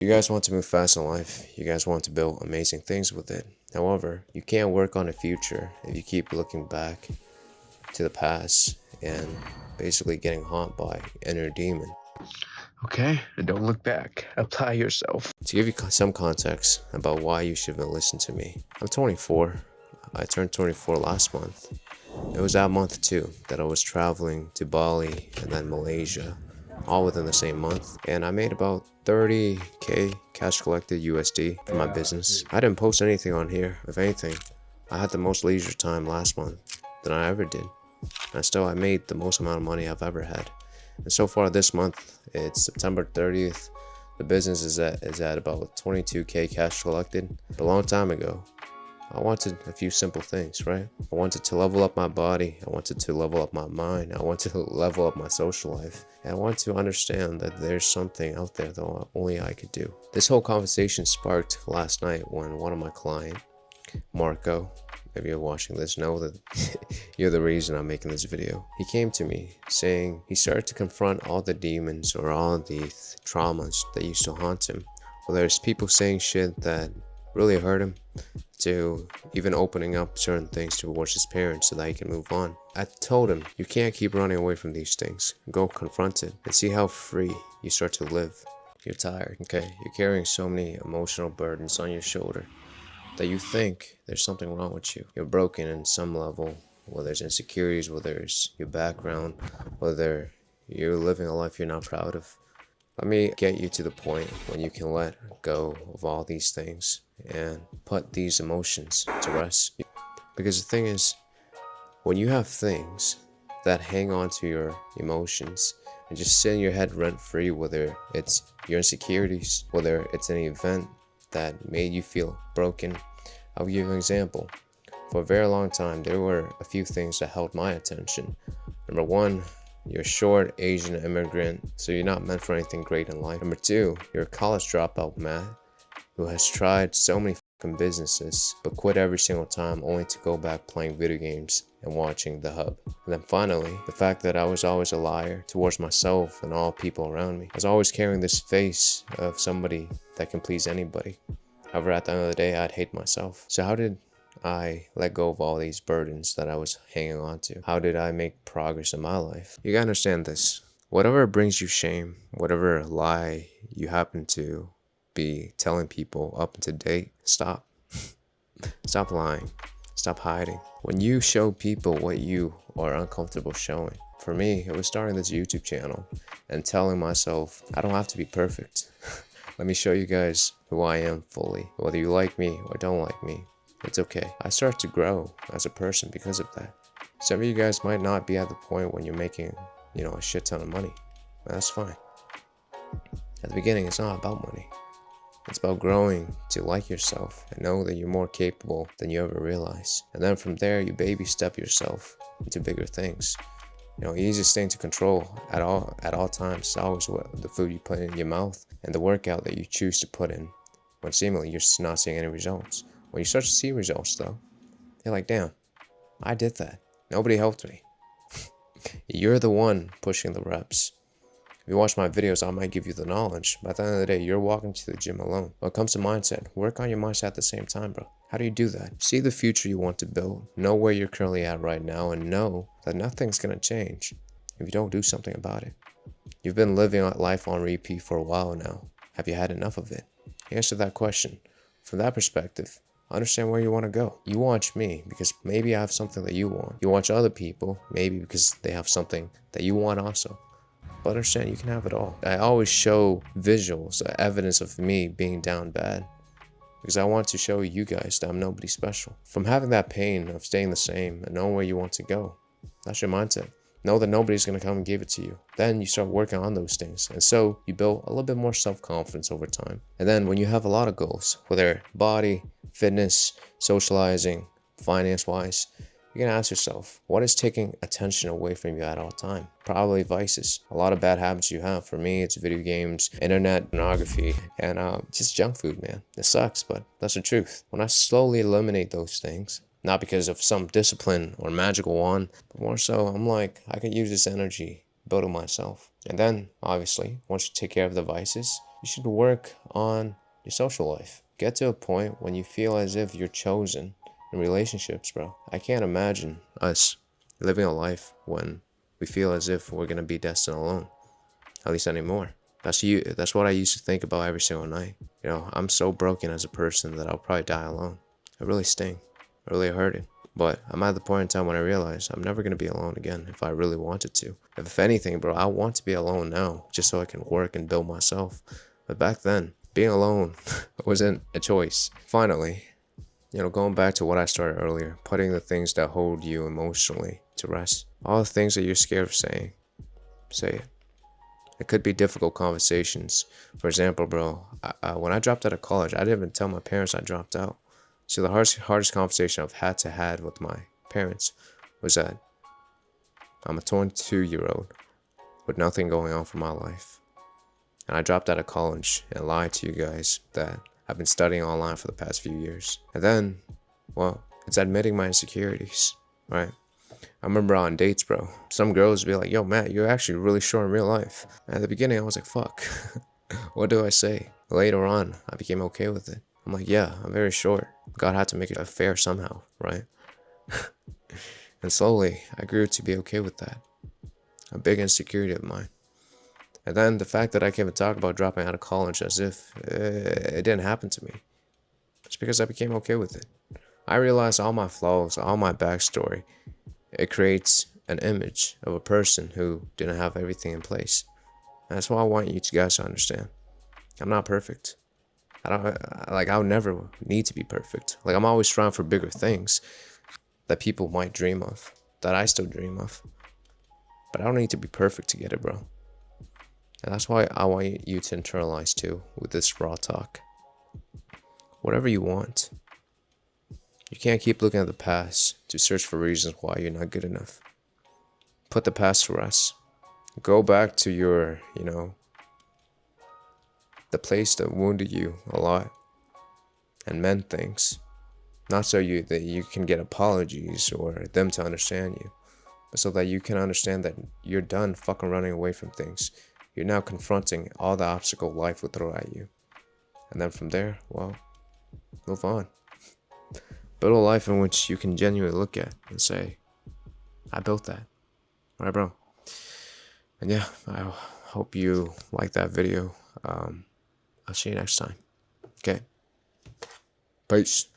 You guys want to move fast in life. You guys want to build amazing things with it. However, you can't work on the future if you keep looking back to the past and basically getting haunted by inner demon. Okay, and don't look back. Apply yourself. To give you some context about why you should listen to me, I'm 24. I turned 24 last month. It was that month too that I was traveling to Bali and then Malaysia, all within the same month, and I made about 30k cash collected USD for my business. I didn't post anything on here. If anything, I had the most leisure time last month than I ever did. And still, I made the most amount of money I've ever had. And so far this month, it's September 30th. The business is at about 22k cash collected. But a long time ago, I wanted a few simple things, right? I wanted to level up my body. I wanted to level up my mind. I wanted to level up my social life. And I want to understand that there's something out there that only I could do. This whole conversation sparked last night when one of my clients, Marco, if you're watching this, know that you're the reason I'm making this video. He came to me saying he started to confront all the demons or all the traumas that used to haunt him. Well, there's people saying shit that really hurt him, to even opening up certain things towards his parents so that he can move on. I told him, you can't keep running away from these things. Go confront it and see how free you start to live. You're tired, okay? You're carrying so many emotional burdens on your shoulder that you think there's something wrong with you. You're broken in some level, whether it's insecurities, whether it's your background, whether you're living a life you're not proud of. Let me get you to the point when you can let go of all these things and put these emotions to rest. Because the thing is, when you have things that hang on to your emotions and just sit in your head rent free, whether it's your insecurities, whether it's an event that made you feel broken. I'll give you an example. For a very long time, there were a few things that held my attention. Number one, you're a short Asian immigrant, so you're not meant for anything great in life. Number two, you're a college dropout man who has tried so many fucking businesses, but quit every single time only to go back playing video games and watching The Hub. And then finally, the fact that I was always a liar towards myself and all people around me. I was always carrying this face of somebody that can please anybody. However, at the end of the day, I'd hate myself. So how did I let go of all these burdens that I was hanging on to? How did I make progress in my life? You gotta understand this. Whatever brings you shame, whatever lie you happen to be telling people up to date, stop. Stop lying. Stop hiding. When you show people what you are uncomfortable showing. For me, it was starting this YouTube channel and telling myself, I don't have to be perfect. Let me show you guys who I am fully. Whether you like me or don't like me, it's okay. I start to grow as a person because of that. Some of you guys might not be at the point when you're making, a shit ton of money. That's fine. At the beginning, it's not about money. It's about growing to like yourself and know that you're more capable than you ever realize. And then from there, you baby step yourself into bigger things. Easiest thing to control at all times is always the food you put in your mouth and the workout that you choose to put in when seemingly you're not seeing any results. When you start to see results though, you're like, damn, I did that. Nobody helped me. You're the one pushing the reps. If you watch my videos, I might give you the knowledge, but at the end of the day, you're walking to the gym alone. When it comes to mindset, work on your mindset at the same time, bro. How do you do that? See the future you want to build, know where you're currently at right now, and know that nothing's gonna change if you don't do something about it. You've been living life on repeat for a while now. Have you had enough of it? Answer that question. From that perspective, understand where you want to go. You watch me because maybe I have something that you want. You watch other people, maybe because they have something that you want also. But understand, you can have it all. I always show visuals, evidence of me being down bad, because I want to show you guys that I'm nobody special. From having that pain of staying the same and knowing where you want to go, that's your mindset. Know that nobody's going to come and give it to you. Then you start working on those things. And so you build a little bit more self-confidence over time. And then when you have a lot of goals, whether body, fitness, socializing, finance-wise, you're going to ask yourself, what is taking attention away from you at all time? Probably vices. A lot of bad habits you have. For me, it's video games, internet, pornography, and just junk food, man. It sucks, but that's the truth. When I slowly eliminate those things, not because of some discipline or magical wand, but more so, I'm like, I could use this energy building myself. And then, obviously, once you take care of the vices, You should work on your social life. Get to a point when you feel as if you're chosen in relationships, bro. I can't imagine us living a life when we feel as if we're gonna be destined alone. At least anymore. That's what I used to think about every single night. You know, I'm so broken as a person that I'll probably die alone. It really sting. It really hurting. But I'm at the point in time when I realize I'm never going to be alone again if I really wanted to. If anything, bro, I want to be alone now just so I can work and build myself. But back then, being alone wasn't a choice. Finally, going back to what I started earlier, putting the things that hold you emotionally to rest. All the things that you're scared of saying, say it. It could be difficult conversations. For example, bro, when I dropped out of college, I didn't even tell my parents I dropped out. So the hardest conversation I've had with my parents was that I'm a 22-year-old with nothing going on for my life. And I dropped out of college and lied to you guys that I've been studying online for the past few years. And then, well, it's admitting my insecurities, right? I remember on dates, bro, some girls would be like, yo, Matt, you're actually really short in real life. And at the beginning, I was like, fuck, what do I say? Later on, I became okay with it. I'm like, yeah, I'm very short. God had to make it fair somehow, right? And slowly, I grew to be okay with that. A big insecurity of mine. And then the fact that I can't even talk about dropping out of college as if it didn't happen to me. It's because I became okay with it. I realized all my flaws, all my backstory. It creates an image of a person who didn't have everything in place. And that's what I want you guys to understand. I'm not perfect. I'll never need to be perfect. Like, I'm always striving for bigger things that people might dream of, that I still dream of. But I don't need to be perfect to get it, bro. And that's why I want you to internalize too with this raw talk. Whatever you want. You can't keep looking at the past to search for reasons why you're not good enough. Put the past to rest. Go back to your, the place that wounded you a lot and meant things. Not so that you can get apologies or them to understand you, but so that you can understand that you're done fucking running away from things. You're now confronting all the obstacle life will throw at you. And then from there, well, move on. Build a life in which you can genuinely look at and say, I built that. Right, bro? And yeah, I hope you like that video. I'll see you next time. Okay. Peace.